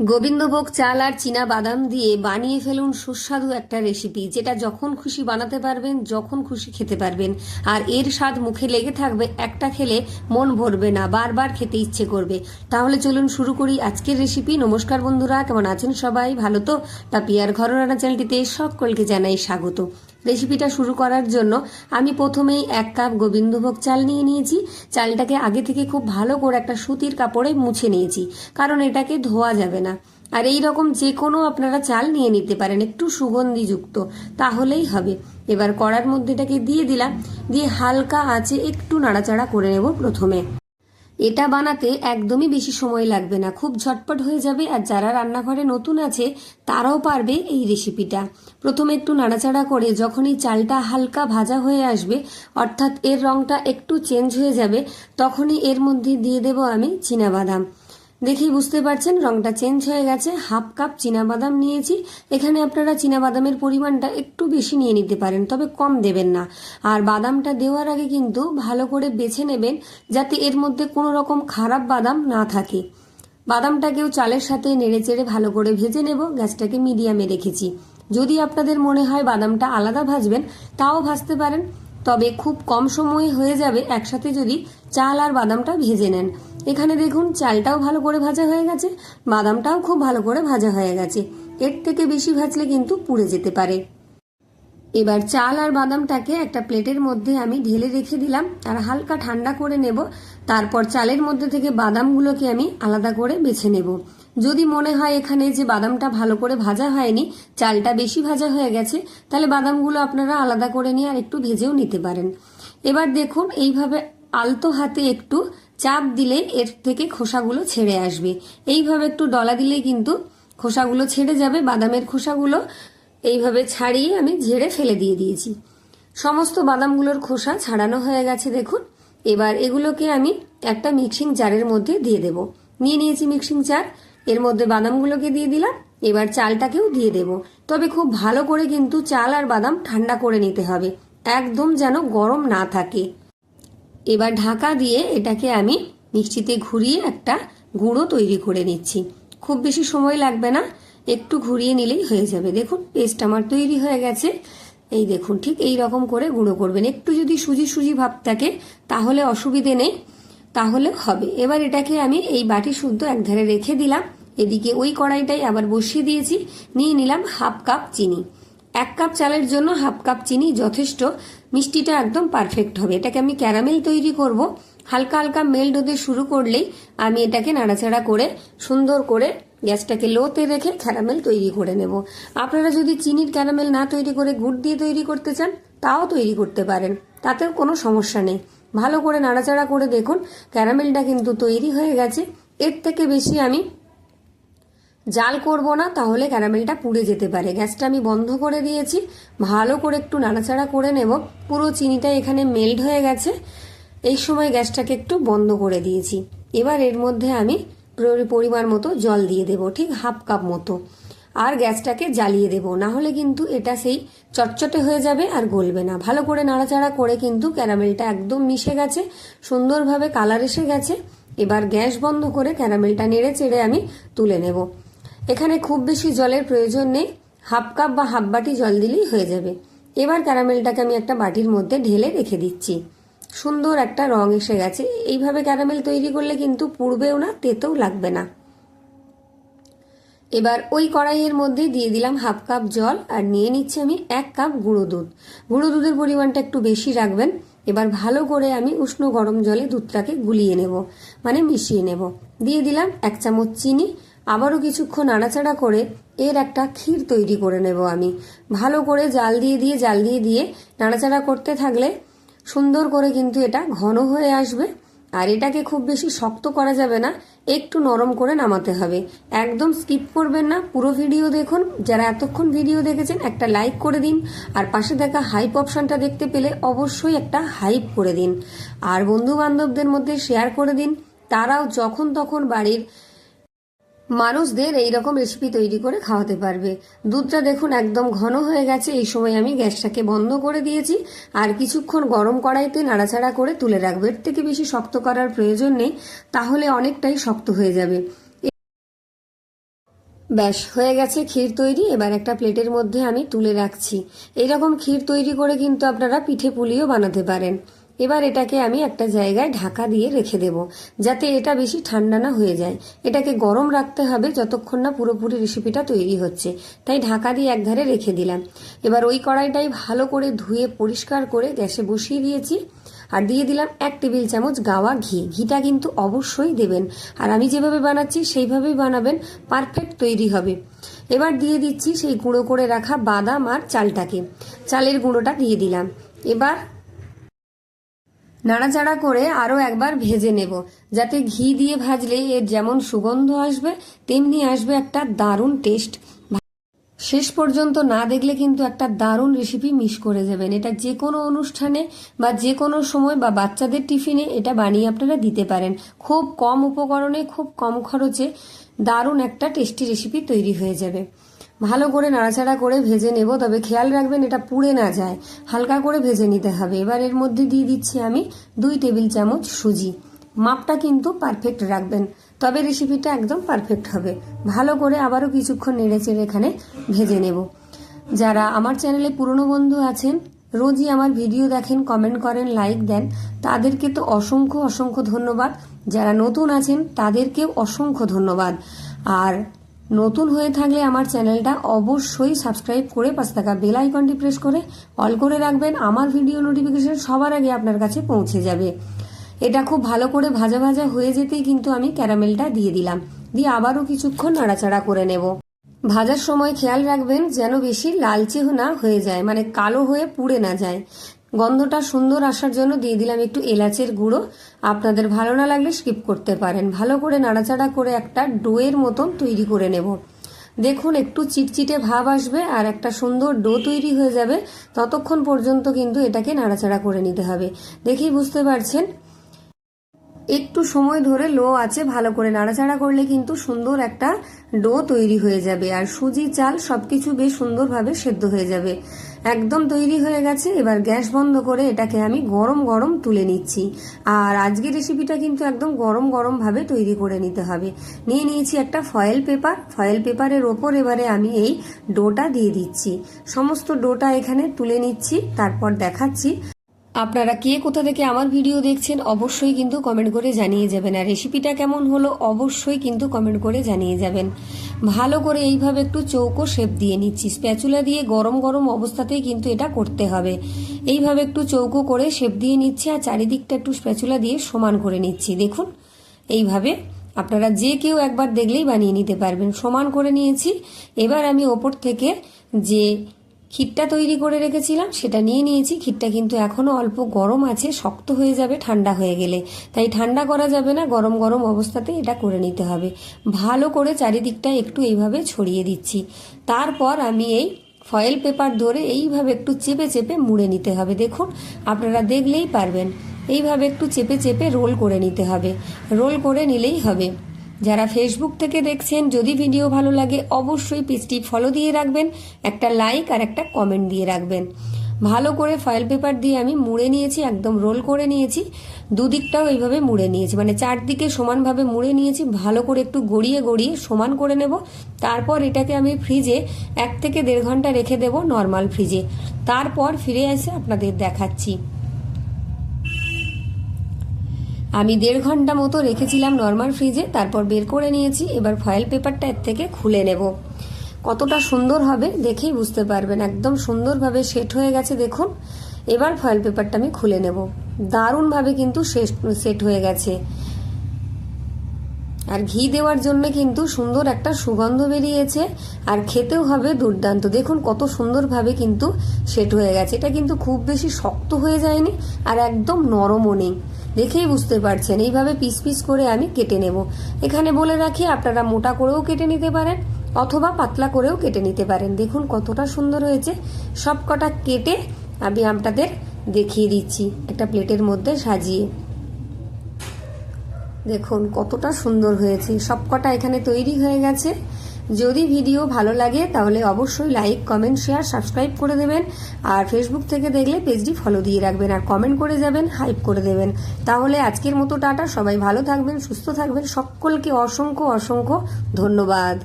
গোবিন্দভোগ চাল আর চীনা বাদাম দিয়ে বানিয়ে ফেলুন সুস্বাদু একটা রেসিপি, যেটা যখন খুশি বানাতে পারবেন, যখন খুশি খেতে পারবেন। আর এর স্বাদ মুখে লেগে থাকবে, একটা খেলে মন ভরবে না, বারবার খেতে ইচ্ছে করবে। তাহলে চলুন শুরু করি আজকের রেসিপি। নমস্কার বন্ধুরা, কেমন আছেন সবাই? ভালো তো? পাপিয়ার ঘরোয়া রান্না চ্যানেলটিতে সকলকে জানাই স্বাগত। রেসিপিটা শুরু করার জন্য আমি প্রথমেই 1 কাপ গোবিন্দভোগ চাল নিয়ে নিয়েছি। চালটাকে আগে থেকে খুব ভালো করে একটা সুতির কাপড়ে মুছে নিয়েছি, কারণ এটাকে ধোয়া যাবে না। আর এই রকম যে কোনো আপনারা চাল নিয়ে নিতে পারেন, একটু সুগন্ধিযুক্ত, তাহলেই হবে। এবার কড়ার মধ্যে এটাকে দিয়ে দিলাম, দিয়ে হালকা আঁচে একটু নাড়াচাড়া করে নেব প্রথমে। এটা বানাতে একদমই বেশি সময় লাগবে না, খুব ঝটপট হয়ে যাবে। আর যারা রান্নাঘরে নতুন আছে তারাও পারবে এই রেসিপিটা। প্রথমে একটু নাড়াচাড়া করে যখনই চালটা হালকা ভাজা হয়ে আসবে, অর্থাৎ এর রংটা একটু চেঞ্জ হয়ে যাবে, তখনই এর মধ্যে দিয়ে দেব আমি চীনাবাদাম। দেখেই বুঝতে পারছেন রংটা চেঞ্জ হয়ে গেছে। 1/2 কাপ চীনাবাদাম নিয়েছি। এখানে আপনারা চীনাবাদামের পরিমাণটা একটু বেশি নিয়ে নিতে পারেন, তবে কম দেবেন না। আর বাদামটা দেওয়ার আগে কিন্তু ভালো করে বেছে নেবেন, যাতে এর মধ্যে কোনো রকম খারাপ বাদাম না থাকে। বাদামটাকেও চালের সাথে নেড়েচেড়ে ভালো করে ভেজে নেব। গ্যাসটাকে মিডিয়ামে রেখেছি। যদি আপনাদের মনে হয় বাদামটা আলাদা ভাজবেন, তাও ভাজতে পারেন, তবে খুব কম সময়ে হয়ে যাবে একসাথে যদি চাল আর বাদামটা ভেজে নেন। এখানে দেখুন চালটাও ভালো করে ভাজা হয়ে গেছে, বাদামটাও খুব ভালো করে ভাজা হয়ে গেছে। এর থেকে বেশি ভাজলে কিন্তু পুড়ে যেতে পারে। এবার চাল আর বাদামটাকে একটা প্লেটের মধ্যে আমি ঢেলে রেখে দিলাম আর হালকা ঠান্ডা করে নেব। তারপর চালের মধ্যে থেকে বাদামগুলোকে আমি আলাদা করে বেছে নেব। যদি মনে হয় এখানে যে বাদামটা ভালো করে ভাজা হয়নি, চালটা বেশি ভাজা হয়ে গেছে, তাহলে বাদামগুলো আপনারা আলাদা করে নিয়ে আর একটু ভেজেও নিতে পারেন। এবার দেখুন এইভাবে আলতো হাতে একটু চাপ দিলে এর থেকে খোসাগুলো ছেড়ে আসবে। এইভাবে একটু ডলা দিলেই কিন্তু খোসাগুলো ছেড়ে যাবে। বাদামের খোসাগুলো এইভাবে ছাড়িয়ে আমি ঝেড়ে ফেলে দিয়ে দিয়েছি। সমস্ত বাদামগুলোর খোসা ছাড়ানো হয়ে গেছে দেখুন। এবার এগুলোকে আমি একটা মিক্সিং জারের মধ্যে দিয়ে দেব। নিয়ে নিয়েছি মিক্সিং জার, এর মধ্যে বাদামগুলোকে দিয়ে দিলাম। এবার চালটাকেও দিয়ে দেব, তবে খুব ভালো করে কিন্তু চাল আর বাদাম ঠান্ডা করে নিতে হবে, একদম যেন গরম না থাকে। এবার ঢাকা দিয়ে এটাকে আমি মিক্সিতে ঘুরিয়ে একটা গুঁড়ো তৈরি করে নিচ্ছি। খুব বেশি সময় লাগবে না, একটু ঘুরিয়ে নিলেই হয়ে যাবে। দেখুন পেস্ট আমার তৈরি হয়ে গেছে। এই দেখুন ঠিক এই রকম করে গুঁড়ো করবেন। একটু যদি সুজি সুজি ভাব থাকে তাহলে অসুবিধে নেই, তাহলে হবে। এবার এটাকে আমি এই বাটি শুদ্ধ একধারে রেখে দিলাম। এদিকে ওই কড়াইটাই আবার বসিয়ে দিয়েছি। নিয়ে নিলাম 1/2 কাপ চিনি। 1 কাপ চালের জন্য 1/2 কাপ চিনি যথেষ্ট। মিষ্টিটা একদম পারফেক্ট হবে। এটাকে আমি ক্যারামেল তৈরি করব। হালকা হালকা মেল্ট হতে শুরু করলেই আমি এটাকে নাড়াচাড়া করে সুন্দর করে গ্যাসটাকে লোতে রেখে ক্যারামেল তৈরি করে নেব। আপনারা যদি চিনির ক্যারামেল না তৈরি করে গুড় দিয়ে তৈরি করতে চান, তাও তৈরি করতে পারেন, তাতেও কোনো সমস্যা নেই। ভালো করে নাড়াচাড়া করে দেখুন ক্যারামেলটা কিন্তু তৈরি হয়ে গেছে। এর থেকে বেশি আমি জাল করব না, তাহলে ক্যারামেলটা পুড়ে যেতে পারে। গ্যাসটা আমি বন্ধ করে দিয়েছি। ভালো করে একটু নাড়াচাড়া করে নেব। পুরো চিনিটা এখানে মেল্ট হয়ে গেছে। এই সময় গ্যাসটাকে একটু বন্ধ করে দিয়েছি। এবার এর মধ্যে আমি পরিমাণ মতো জল দিয়ে দেব, ঠিক 1/2 কাপ মতো। আর গ্যাসটাকে জ্বালিয়ে দেব, না হলে কিন্তু এটা সেই চটচটে হয়ে যাবে আর গলবে না। ভালো করে নাড়াচাড়া করে কিন্তু ক্যারামেলটা একদম মিশে গেছে, সুন্দরভাবে কালার এসে গেছে। এবার গ্যাস বন্ধ করে ক্যারামেলটা নেড়ে চেড়ে আমি তুলে নেব। এখানে খুব বেশি জলের প্রয়োজন নেই, 1/2 কাপ বা 1/2 বাটি জল দিলেই হয়ে যাবে। এবার ক্যারামেলটাকে আমি একটা বাটির মধ্যে ঢেলে রেখে দিচ্ছি। সুন্দর একটা রং এসে গেছে। এইভাবে ক্যারামেল তৈরি করলে কিন্তু পুড়বেও না, তেতেও লাগবে না। এবার ওই কড়াইয়ের মধ্যে দিয়ে দিলাম 1/2 কাপ জল আর নিয়ে নিচ্ছি আমি 1 কাপ গুঁড়ো দুধ। গুঁড়ো দুধের পরিমাণটা একটু বেশি রাখবেন। এবার ভালো করে আমি উষ্ণ গরম জলে দুধটাকে গুলিয়ে নেব, মানে মিশিয়ে নেব। দিয়ে দিলাম 1 চামচ চিনি। আবারও কিছুক্ষণ নাড়াচাড়া করে এর একটা ক্ষীর তৈরি করে নেব আমি। ভালো করে জাল দিয়ে নাড়াচাড়া করতে থাকলে সুন্দর করে কিন্তু এটা ঘন হয়ে আসবে। আর এটাকে খুব বেশি শক্ত করা যাবে না, একটু নরম করে নামাতে হবে। একদম স্কিপ করবেন না, পুরো ভিডিও দেখুন। যারা এতক্ষণ ভিডিও দেখেছেন একটা লাইক করে দিন। আর পাশে দেখা হাইপ অপশনটা দেখতে পেলে অবশ্যই একটা হাইপ করে দিন। আর বন্ধু বান্ধবদের মধ্যে শেয়ার করে দিন, তারাও যখন তখন বাড়ির মানুষদের এইরকম রেসিপি তৈরি করে খাওয়াতে পারবে। দুধটা দেখুন একদম ঘন হয়ে গেছে। এই সময় আমি গ্যাসটাকে বন্ধ করে দিয়েছি আর কিছুক্ষণ গরম কড়াইতে নাড়াচাড়া করে তুলে রাখবো। এর থেকে বেশি শক্ত করার প্রয়োজন নেই, তাহলে অনেকটাই শক্ত হয়ে যাবে। ব্যাস হয়ে গেছে ক্ষীর তৈরি। এবার একটা প্লেটের মধ্যে আমি তুলে রাখছি। এইরকম ক্ষীর তৈরি করে কিন্তু আপনারা পিঠে পুলিও বানাতে পারেন। এবার এটাকে আমি একটা জায়গায় ঢাকা দিয়ে রেখে দেব, যাতে এটা বেশি ঠান্ডা না হয়ে যায়। এটাকে গরম রাখতে হবে যতক্ষণ না পুরোপুরি রেসিপিটা তৈরি হচ্ছে, তাই ঢাকা দিয়ে একধারে রেখে দিলাম। এবার ওই কড়াইটাই ভালো করে ধুয়ে পরিষ্কার করে গ্যাসে বসিয়ে দিয়েছি, আর দিয়ে দিলাম 1 টেবিল চামচ গাওয়া ঘি। ঘিটা কিন্তু অবশ্যই দেবেন, আর আমি যেভাবে বানাচ্ছি সেইভাবেই বানাবেন, পারফেক্ট তৈরি হবে। এবার দিয়ে দিচ্ছি সেই গুঁড়ো করে রাখা বাদাম আর চালটাকে, চালের গুঁড়োটা দিয়ে দিলাম। এবার নাড়াচাড়া করে আরও একবার ভেজে নেব, যাতে ঘি দিয়ে ভাজলে এর যেমন সুগন্ধ আসবে তেমনি আসবে একটা দারুণ টেস্ট। শেষ পর্যন্ত না দেখলে কিন্তু একটা দারুণ রেসিপি মিস করে যাবেন। এটা যে কোনো অনুষ্ঠানে বা যে কোনো সময় বা বাচ্চাদের টিফিনে এটা বানিয়ে আপনারা দিতে পারেন। খুব কম উপকরণে খুব কম খরচে দারুণ একটা টেস্টি রেসিপি তৈরি হয়ে যাবে। ভালো করে নাড়াচাড়া করে ভেজে নেব, তবে খেয়াল রাখবেন এটা পুড়ে না যায়, হালকা করে ভেজে নিতে হবে। এবার এর মধ্যে দিয়ে দিচ্ছি আমি 2 টেবিল চামচ সুজি। মাপটা কিন্তু পারফেক্ট রাখবেন, তবে রেসিপিটা একদম পারফেক্ট হবে। ভালো করে আবারও কিছুক্ষণ নেড়েচেড়ে এখানে ভেজে নেব। যারা আমার চ্যানেলে পুরনো বন্ধু আছেন, রোজই আমার ভিডিও দেখেন, কমেন্ট করেন, লাইক দেন, তাদেরকে তো অসংখ্য অসংখ্য ধন্যবাদ। যারা নতুন আছেন তাদেরকেও অসংখ্য ধন্যবাদ। আর নতুন হয়ে থাকলে আমার চ্যানেলটা অবশ্যই সাবস্ক্রাইব করে পাশে থাকা বেল আইকনটি প্রেস করে অল করে রাখবেন। আমার ভিডিও নোটিফিকেশন সবার আগে আপনার কাছে পৌঁছে যাবে। এটা খুব ভালো করে ভাজা ভাজা হয়ে যেতেই কিন্তু আমি ক্যারামেলটা দিয়ে দিলাম, দিয়ে আবারও কিছুক্ষণ নাড়াচাড়া করে নেব। ভাজার সময় খেয়াল রাখবেন যেন বেশি লালচে না হয়ে যায়, মানে কালো হয়ে পুড়ে না যায়। গন্ধটা সুন্দর আসার জন্য দিয়ে দিলাম একটু এলাচের গুঁড়ো। আপনাদের ভালো না লাগলে স্কিপ করতে পারেন। ভালো করে নাড়াচাড়া করে একটা ডোয়ের মতন তৈরি করে নেব। দেখুন একটু চিটচিটে ভাব আসবে আর একটা সুন্দর ডো তৈরি হয়ে যাবে। ততক্ষণ পর্যন্ত কিন্তু এটাকে নাড়াচাড়া করে নিতে হবে। দেখেই বুঝতে পারছেন একটু সময় ধরে লো আছে ভালো করে নাড়াচাড়া করলে কিন্তু সুন্দর একটা ডো তৈরি হয়ে যাবে, আর সুজি চাল সবকিছু বেশ সুন্দরভাবে সেদ্ধ হয়ে যাবে। একদম তৈরি হয়ে গেছে। এবার গ্যাস বন্ধ করে এটাকে আমি গরম গরম তুলে নিচ্ছি। আর আজকের রেসিপিটা কিন্তু একদম গরম গরম ভাবে তৈরি করে নিতে হবে। নিয়ে নিয়েছি একটা ফয়েল পেপার। ফয়েল পেপারের ওপর এবারে আমি এই ডোটা দিয়ে দিচ্ছি। সমস্ত ডোটা এখানে তুলে নিচ্ছি, তারপর দেখাচ্ছি। আপনারা কে কোথা থেকে আমার ভিডিও দেখছেন অবশ্যই কিন্তু কমেন্ট করে জানিয়ে যাবেন, আর রেসিপিটা কেমন হলো অবশ্যই কিন্তু কমেন্ট করে জানিয়ে যাবেন। ভালো করে এইভাবে একটু চৌকো শেপ দিয়ে নিচ্ছি। স্প্যাচুলা দিয়ে গরম গরম অবস্থাতেই কিন্তু এটা করতে হবে। এইভাবে একটু চৌকো করে শেপ দিয়ে নিচ্ছি, আর চারিদিকটা একটু স্প্যাচুলা দিয়ে সমান করে নিচ্ছি। দেখুন এইভাবে আপনারা যে কেউ একবার দেখলেই বানিয়ে নিতে পারবেন। সমান করে নিয়েছি। এবার আমি ওপর থেকে যে ক্ষীরটা তৈরি করে রেখেছিলাম সেটা নিয়ে নিয়েছি। ক্ষীরটা কিন্তু এখনো অল্প গরম আছে, শক্ত হয়ে যাবে ঠান্ডা হয়ে গেলে, তাই ঠান্ডা করা যাবে না, গরম গরম অবস্থাতে এটা করে নিতে হবে। ভালো করে চারিদিকটা একটু এইভাবে ছড়িয়ে দিচ্ছি। তারপর আমি এই ফয়েল পেপার ধরে এইভাবে একটু চেপে চেপে মুড়ে নিতে হবে। দেখুন আপনারা দেখলেই পারবেন, এইভাবে একটু চেপে চেপে রোল করে নিতে হবে। রোল করে নিলেই হবে। যারা ফেসবুক থেকে দেখছেন, যদি ভিডিও ভালো লাগে অবশ্যই পেজটি ফলো দিয়ে রাখবেন, একটা লাইক আর একটা কমেন্ট দিয়ে রাখবেন। ভালো করে ফয়েল পেপার দিয়ে আমি মুড়ে নিয়েছি, একদম রোল করে নিয়েছি। দুদিকটাও এইভাবে মুড়ে নিয়েছি, মানে চারদিকে সমানভাবে মুড়ে নিয়েছি। ভালো করে একটু গড়িয়ে গড়িয়ে সমান করে নেব। তারপর এটাকে আমি ফ্রিজে 1 থেকে 1.5 ঘন্টা রেখে দেব, নর্মাল ফ্রিজে। তারপর ফিরে এসে আপনাদের দেখাচ্ছি। আমি 1.5 ঘন্টা মতো রেখেছিলাম নর্মাল ফ্রিজে, তারপর বের করে নিয়েছি। এবার ফয়েল পেপারটা এর থেকে খুলে নেব। কতটা সুন্দর হবে দেখেই বুঝতে পারবেন, একদম সুন্দরভাবে সেট হয়ে গেছে দেখুন। এবার ফয়েল পেপারটা আমি খুলে নেব। দারুণভাবে কিন্তু সেট হয়ে গেছে, আর ঘি দেওয়ার জন্য কিন্তু সুন্দর একটা সুগন্ধ বেরিয়েছে, আর খেতেও হবে দুর্দান্ত। দেখুন কত সুন্দরভাবে কিন্তু সেট হয়ে গেছে। এটা কিন্তু খুব বেশি শক্ত হয়ে যায়নি, আর একদম নরমও নেই। দেখেই বুঝতে পারছেন। এইভাবে পিস পিস করে আমি কেটে নেব। এখানে বলে রাখি আপনারা মোটা করেও কেটে নিতে পারেন অথবা পাতলা করেও কেটে নিতে পারেন। দেখুন কতটা সুন্দর হয়েছে। সব কটা কেটে আমি আপনাদের দেখিয়ে দিচ্ছি একটা প্লেটের মধ্যে সাজিয়ে। দেখুন কতটা সুন্দর হয়েছে। সবকটা এখানে তৈরি হয়ে গেছে। যদি ভিডিও ভালো লাগে তাহলে অবশ্যই লাইক, কমেন্ট, শেয়ার, সাবস্ক্রাইব করে দেবেন। আর ফেসবুক থেকে দেখলে পেজটি ফলো দিয়ে রাখবেন, আর কমেন্ট করে যাবেন, হাইপ করে দেবেন। তাহলে আজকের মতো টাটা। সবাই ভালো থাকবেন, সুস্থ থাকবেন। সকলকে অসংখ্য অসংখ্য ধন্যবাদ।